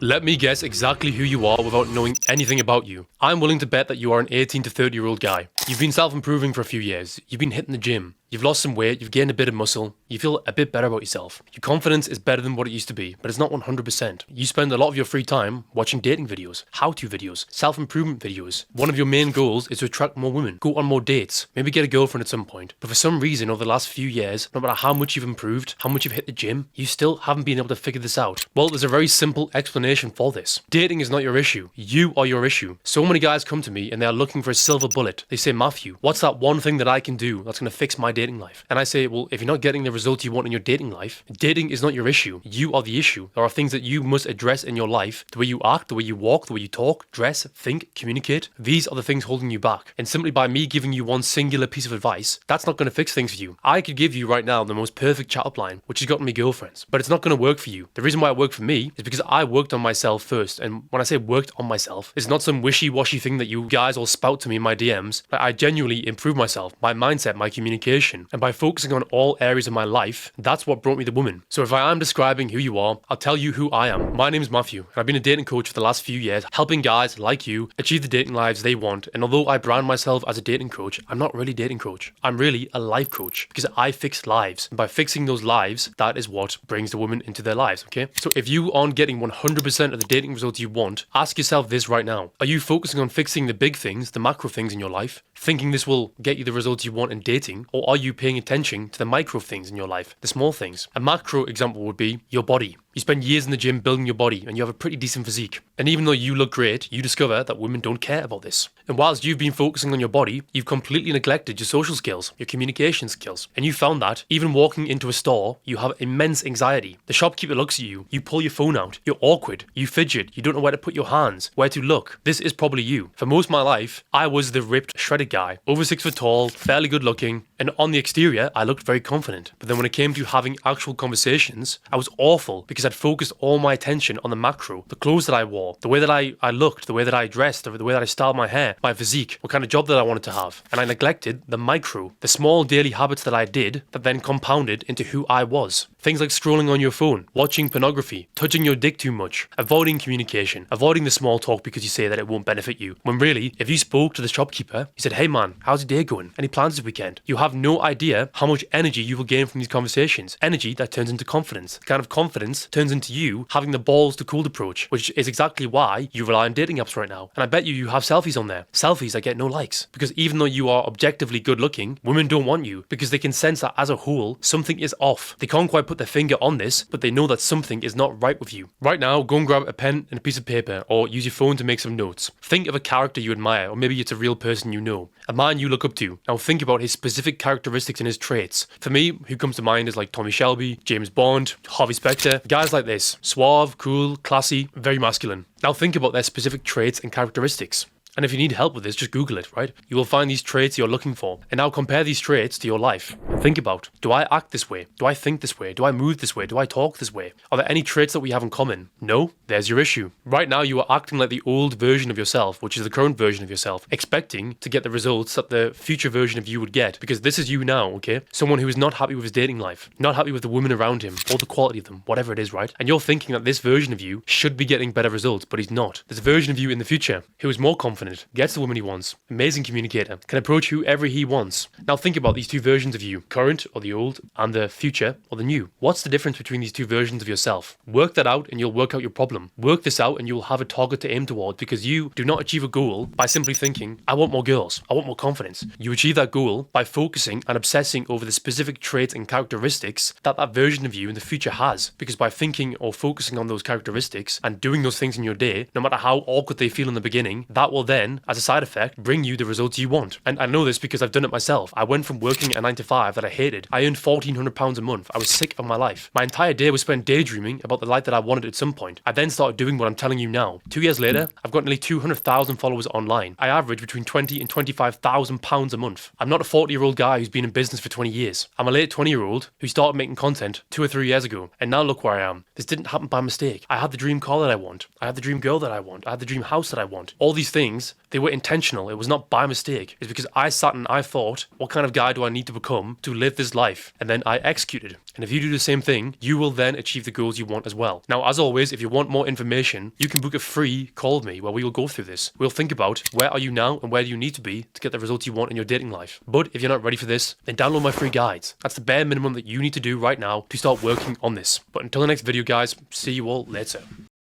Let me guess exactly who you are without knowing anything about you. I'm willing to bet that you are an 18 to 30-year-old guy. You've been self-improving for a few years. You've been hitting the gym. You've lost some weight, you've gained a bit of muscle, you feel a bit better about yourself. Your confidence is better than what it used to be, but it's not 100%. You spend a lot of your free time watching dating videos, how-to videos, self-improvement videos. One of your main goals is to attract more women, go on more dates, maybe get a girlfriend at some point. But for some reason over the last few years, no matter how much you've improved, how much you've hit the gym, you still haven't been able to figure this out. Well, there's a very simple explanation for this. Dating is not your issue. You are your issue. So many guys come to me and they are looking for a silver bullet. They say, Matthew, what's that one thing that I can do that's going to fix my dating life? And I say, well, if you're not getting the results you want in your dating life, dating is not your issue. You are the issue. There are things that you must address in your life. The way you act, the way you walk, the way you talk, dress, think, communicate. These are the things holding you back. And simply by me giving you one singular piece of advice, that's not going to fix things for you. I could give you right now the most perfect chat-up line, which has gotten me girlfriends, but it's not going to work for you. The reason why it worked for me is because I worked on myself first. And when I say worked on myself, it's not some wishy-washy thing that you guys all spout to me in my DMs. I genuinely improved myself, my mindset, my communication, and by focusing on all areas of my life, that's what brought me the woman. So if I am describing who you are, I'll tell you who I am. My name's Matthew, and I've been a dating coach for the last few years, helping guys like you achieve the dating lives they want. And although I brand myself as a dating coach, I'm not really a dating coach. I'm really a life coach because I fix lives. And by fixing those lives, that is what brings the woman into their lives, okay? So if you aren't getting 100% of the dating results you want, ask yourself this right now. Are you focusing on fixing the big things, the macro things in your life, thinking this will get you the results you want in dating? Or are you paying attention to the micro things in your life, the small things? A macro example would be your body. You spend years in the gym building your body and you have a pretty decent physique. And even though you look great, you discover that women don't care about this. And whilst you've been focusing on your body, you've completely neglected your social skills, your communication skills. And you found that even walking into a store, you have immense anxiety. The shopkeeper looks at you, you pull your phone out, you're awkward, you fidget, you don't know where to put your hands, where to look. This is probably you. For most of my life, I was the ripped, shredded guy, over 6 foot tall, fairly good looking, and on the exterior, I looked very confident. But then when it came to having actual conversations, I was awful because I'd focused all my attention on the macro, the clothes that I wore, the way that I looked, the way that I dressed, the way that I styled my hair, my physique, what kind of job that I wanted to have. And I neglected the micro, the small daily habits that I did that then compounded into who I was. Things like scrolling on your phone, watching pornography, touching your dick too much, avoiding communication, avoiding the small talk because you say that it won't benefit you. When really, if you spoke to the shopkeeper, you said, hey man, how's your day going? Any plans this weekend? You have no idea how much energy you will gain from these conversations. Energy that turns into confidence. The kind of confidence turns into you having the balls to cold approach, which is exactly why you rely on dating apps right now. And I bet you have selfies on there. Selfies that get no likes. Because even though you are objectively good looking, women don't want you because they can sense that as a whole, something is off. They can't quite put their finger on this, but they know that something is not right with you. Right now, go and grab a pen and a piece of paper or use your phone to make some notes. Think of a character you admire, or maybe it's a real person you know. A man you look up to. Now think about his specific characteristics and his traits. For me, who comes to mind is like Tommy Shelby, James Bond, Harvey Specter, guys like this. Suave, cool, classy, very masculine. Now think about their specific traits and characteristics. And if you need help with this, just Google it, right? You will find these traits you're looking for. And now compare these traits to your life. Think about, do I act this way? Do I think this way? Do I move this way? Do I talk this way? Are there any traits that we have in common? No? There's your issue. Right now, you are acting like the old version of yourself, which is the current version of yourself, expecting to get the results that the future version of you would get. Because this is you now, okay? Someone who is not happy with his dating life, not happy with the women around him, or the quality of them, whatever it is, right? And you're thinking that this version of you should be getting better results, but he's not. There's a version of you in the future who is more confident, gets the woman he wants, amazing communicator, can approach whoever he wants. Now think about these two versions of you, current or the old, and the future or the new. What's the difference between these two versions of yourself? Work that out and you'll work out your problem. Work this out and you'll have a target to aim towards, because you do not achieve a goal by simply thinking, I want more girls, I want more confidence. You achieve that goal by focusing and obsessing over the specific traits and characteristics that that version of you in the future has. Because by thinking or focusing on those characteristics and doing those things in your day, no matter how awkward they feel in the beginning, that will then, as a side effect, bring you the results you want. And I know this because I've done it myself. I went from working a 9 to 5 that I hated. I earned £1,400 a month. I was sick of my life. My entire day was spent daydreaming about the life that I wanted at some point. I then started doing what I'm telling you now. 2 years later, I've got nearly 200,000 followers online. I average between £20,000 and £25,000 a month. I'm not a 40-year-old guy who's been in business for 20 years. I'm a late 20-year-old who started making content 2 or 3 years ago. And now look where I am. This didn't happen by mistake. I had the dream car that I want. I had the dream girl that I want. I had the dream house that I want. All these things things, they were intentional. It was not by mistake. It's because I sat and I thought, what kind of guy do I need to become to live this life? And then I executed. And if you do the same thing, you will then achieve the goals you want as well. Now, as always, if you want more information, you can book a free call with me where we will go through this. We'll think about where are you now and where do you need to be to get the results you want in your dating life. But if you're not ready for this, then download my free guides. That's the bare minimum that you need to do right now to start working on this. But until the next video, guys, see you all later.